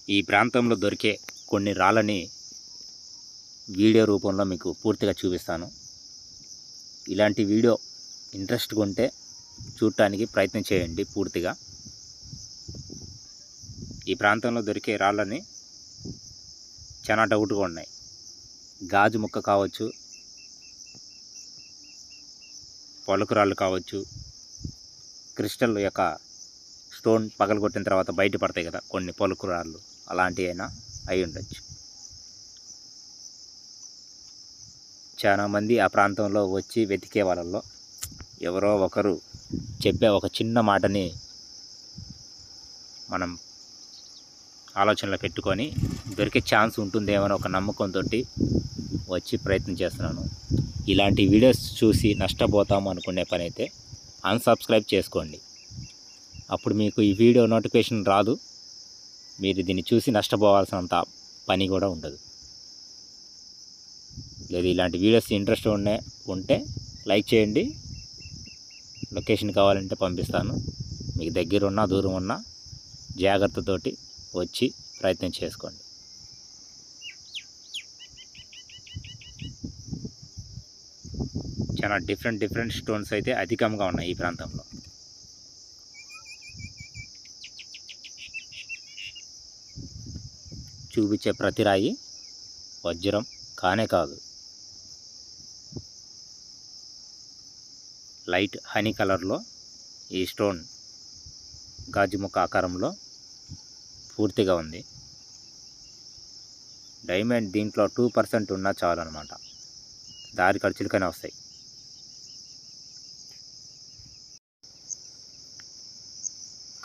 ఈ ప్రాంతంలో దొరికే కొన్ని రాళ్ళని వీడియో రూపంలో మీకు పూర్తిగా చూపిస్తాను. ఇలాంటి వీడియో ఇంట్రెస్ట్గా ఉంటే చూడటానికి ప్రయత్నం చేయండి పూర్తిగా. ఈ ప్రాంతంలో దొరికే రాళ్ళని చాలా డౌట్గా ఉన్నాయి. గాజు ముక్క కావచ్చు, పలుకురాళ్ళు కావచ్చు, క్రిస్టల్ యొక్క స్టోన్ పగలగొట్టిన తర్వాత బయట పడతాయి కదా కొన్ని పలుకురాళ్ళు, అలాంటివి అయినా అయి ఉండొచ్చు. చాలామంది ఆ ప్రాంతంలో వచ్చి వెతికే వాళ్ళలో ఎవరో ఒకరు చెప్పే ఒక చిన్న మాటని మనం ఆలోచనలో పెట్టుకొని దొరికే ఛాన్స్ ఉంటుందేమో ఒక నమ్మకంతో వచ్చి ప్రయత్నం చేస్తున్నాను. ఇలాంటి వీడియోస్ చూసి నష్టపోతాము అనుకునే పని అయితే అన్సబ్స్క్రైబ్ చేసుకోండి. అప్పుడు మీకు ఈ వీడియో నోటిఫికేషన్ రాదు. మీరు దీన్ని చూసి నష్టపోవాల్సినంత పని కూడా ఉండదు. లేదు ఇలాంటి వీడియోస్ ఇంట్రెస్ట్ ఉంటే లైక్ చేయండి. లొకేషన్ కావాలంటే పంపిస్తాను. మీకు దగ్గర ఉన్నా దూరం ఉన్నా జాగ్రత్తతోటి వచ్చి ప్రయత్నం చేసుకోండి. చాలా డిఫరెంట్ స్టోన్స్ అయితే అధికంగా ఉన్నాయి ఈ ప్రాంతంలో. చూపించే ప్రతి రాయి వజ్రం కానే కాదు. లైట్ హనీ కలర్లో ఈ స్టోన్ గాజు ముక్క ఆకారంలో పూర్తిగా ఉంది. డైమండ్ దీంట్లో 2% ఉన్నా చాలు అనమాట. దారి ఖర్చులకనే వస్తాయి.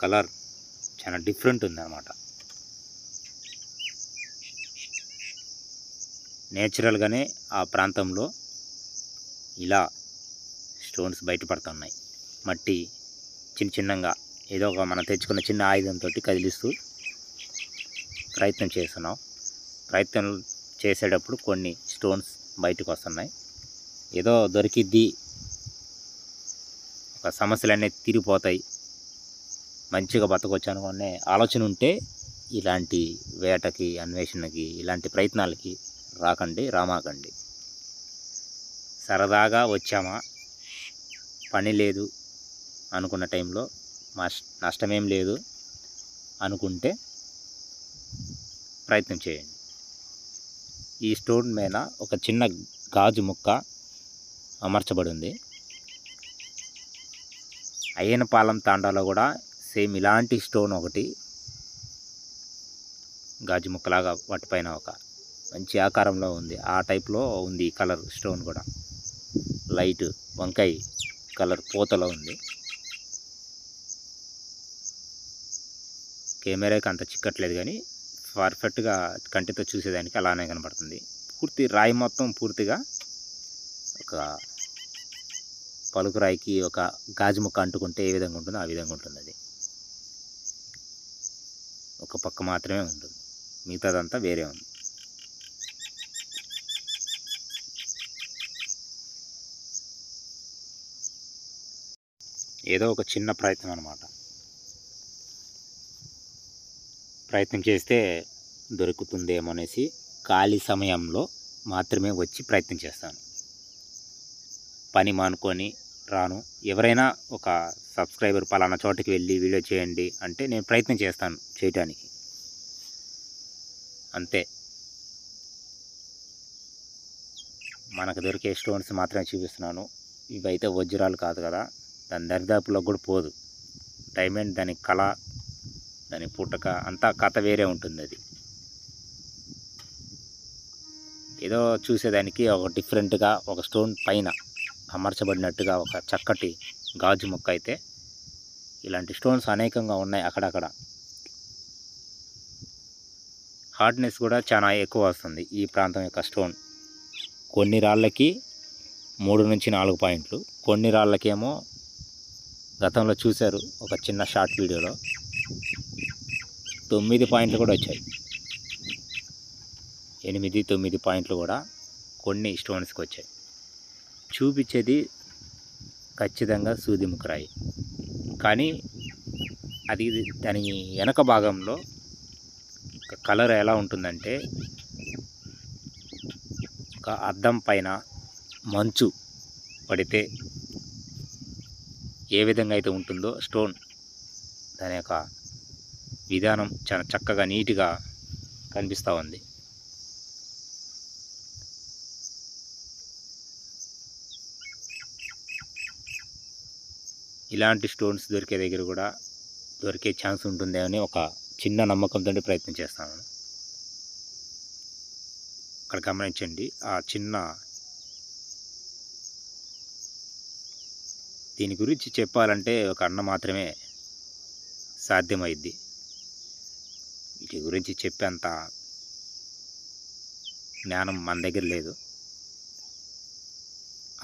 కలర్ చాలా డిఫరెంట్ ఉంది అన్నమాట. నేచురల్గానే ఆ ప్రాంతంలో ఇలా స్టోన్స్ బయటపడుతున్నాయి. మట్టి చిన్నగా ఏదో ఒక మనం తెచ్చుకున్న చిన్న ఆయుధంతో కదిలిస్తూ ప్రయత్నం చేస్తున్నాం. ప్రయత్నం చేసేటప్పుడు కొన్ని స్టోన్స్ బయటకు వస్తున్నాయి. ఏదో దొరికిద్ది, ఒక సమస్యలన్నీ తీరిపోతాయి, మంచిగా బతకొచ్చు అనుకునే ఆలోచన ఉంటే ఇలాంటి వేటకి, అన్వేషణకి, ఇలాంటి ప్రయత్నాలకి రామాకండి. సరదాగా వచ్చామా, పని లేదు అనుకున్న టైంలో నష్టమేం లేదు అనుకుంటే ప్రయత్నం చేయండి. ఈ స్టోన్ మీద ఒక చిన్న గాజు ముక్క అమర్చబడి ఉంది. అయ్యనపాలెం తాండాలో కూడా సేమ్ ఇలాంటి స్టోన్ ఒకటి గాజు ముక్కలాగా వాటిపైన ఒక మంచి ఆకారంలో ఉంది. ఆ టైప్లో ఉంది ఈ కలర్ స్టోన్ కూడా. లైట్ వంకాయ కలర్ పూతలో ఉంది. కెమెరాకి అంత చిక్కట్లేదు కానీ పర్ఫెక్ట్గా కంటితో చూసేదానికి అలానే కనబడుతుంది. పూర్తి రాయి మొత్తం పూర్తిగా ఒక పలుకు రాయికి ఒక గాజు ముక్క అంటుకుంటే ఏ విధంగా ఉంటుందో ఆ విధంగా ఉంటుంది. అది ఒక పక్క మాత్రమే ఉంటుంది, మిగతాదంతా వేరే ఉంది. ఏదో ఒక చిన్న ప్రయత్నం అన్నమాట. ప్రయత్నం చేస్తే దొరుకుతుందేమో అనేసి ఖాళీ సమయంలో మాత్రమే వచ్చి ప్రయత్నం చేస్తాను. పని మానుకొని రాను. ఎవరైనా ఒక సబ్స్క్రైబర్ పలానా చోటుకి వెళ్ళి వీడియో చేయండి అంటే నేను ప్రయత్నం చేస్తాను చేయటానికి, అంతే. మనకు దొరికే స్టోన్స్ మాత్రమే చూపిస్తున్నాను. ఇవైతే వజ్రాలు కాదు కదా, దాని దరిదాపులో కూడా పోదు. డైమండ్ దాని కళ, దాని పుట్టక అంతా కథ వేరే ఉంటుంది. అది ఏదో చూసేదానికి ఒక డిఫరెంట్గా ఒక స్టోన్ పైన అమర్చబడినట్టుగా ఒక చక్కటి గాజు ముక్క అయితే ఇలాంటి స్టోన్స్ అనేకంగా ఉన్నాయి అక్కడక్కడ. హార్డ్నెస్ కూడా చాలా ఎక్కువ వస్తుంది ఈ ప్రాంతం యొక్క స్టోన్. కొన్ని రాళ్ళకి 3 నుంచి 4 పాయింట్లు, కొన్ని రాళ్ళకేమో గతంలో చూశారు ఒక చిన్న షార్ట్ వీడియోలో 9 పాయింట్లు కూడా వచ్చాయి. 8-9 పాయింట్లు కూడా కొన్ని స్టోన్స్కి వచ్చాయి. చూపించేది ఖచ్చితంగా సూదిముఖ రాయి, కానీ అది దాని వెనక భాగంలో కలర్ ఎలా ఉంటుందంటే ఒక అద్దం పైన మంచు పడితే ఏ విధంగా అయితే ఉంటుందో స్టోన్ దాని యొక్క విధానం చాలా చక్కగా నీట్గా కనిపిస్తూ ఉంది. ఇలాంటి స్టోన్స్ దొరికే దగ్గర కూడా దొరికే ఛాన్స్ ఉంటుంది అని ఒక చిన్న నమ్మకంతో ప్రయత్నం చేస్తాను. అక్కడ గమనించండి, ఆ చిన్న దీని గురించి చెప్పాలంటే ఒక అన్న మాత్రమే సాధ్యమైద్ది. వీటి గురించి చెప్పేంత జ్ఞానం మన దగ్గర లేదు.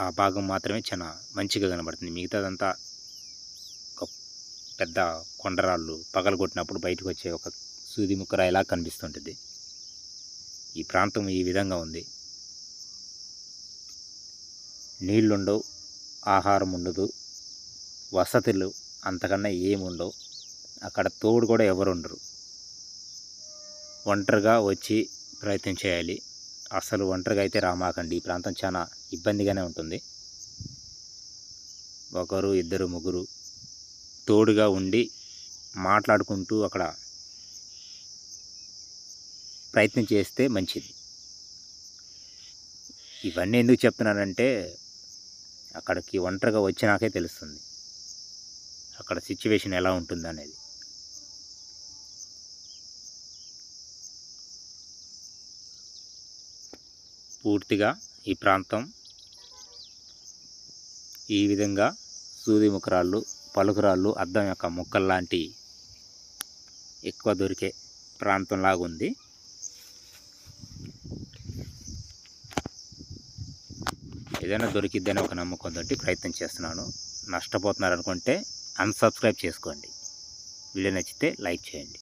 ఆ భాగం మాత్రమే చాలా మంచిగా కనబడుతుంది. మిగతాదంతా ఒక పెద్ద కొండరాళ్ళు పగలగొట్టినప్పుడు బయటకు వచ్చే ఒక సూది ముక్కరాయిలా కనిపిస్తుంటుంది. ఈ ప్రాంతం ఈ విధంగా ఉంది. నీళ్లుండవు, ఆహారం ఉండదు, వసతులు అంతకన్నా ఏముండవు. అక్కడ తోడు కూడా ఎవరు ఉండరు. ఒంటరిగా వచ్చి ప్రయత్నం చేయాలి. అసలు ఒంటరిగా అయితే రామాకండి. ఈ ప్రాంతం చాలా ఇబ్బందిగానే ఉంటుంది. ఒకరు, ఇద్దరు, ముగ్గురు తోడుగా ఉండి మాట్లాడుకుంటూ అక్కడ ప్రయత్నం చేస్తే మంచిది. ఇవన్నీ ఎందుకు చెప్తున్నానంటే అక్కడికి ఒంటరిగా వచ్చినాకే తెలుస్తుంది అక్కడ సిచ్యువేషన్ ఎలా ఉంటుంది అనేది. పూర్తిగా ఈ ప్రాంతం ఈ విధంగా సూది ముక్కరాళ్ళు, పలుకురాళ్ళు, అద్దం యొక్క ముక్కల్లాంటి ఎక్కువ దొరికే ప్రాంతంలాగా ఉంది. ఏదైనా దొరికిద్దని ఒక నమ్మకంతో ప్రయత్నం చేస్తున్నాను. నష్టపోతున్నారు అనుకుంటే అన్సబ్స్క్రైబ్ చేసుకోండి. వీడియో నచ్చితే లైక్ చేయండి.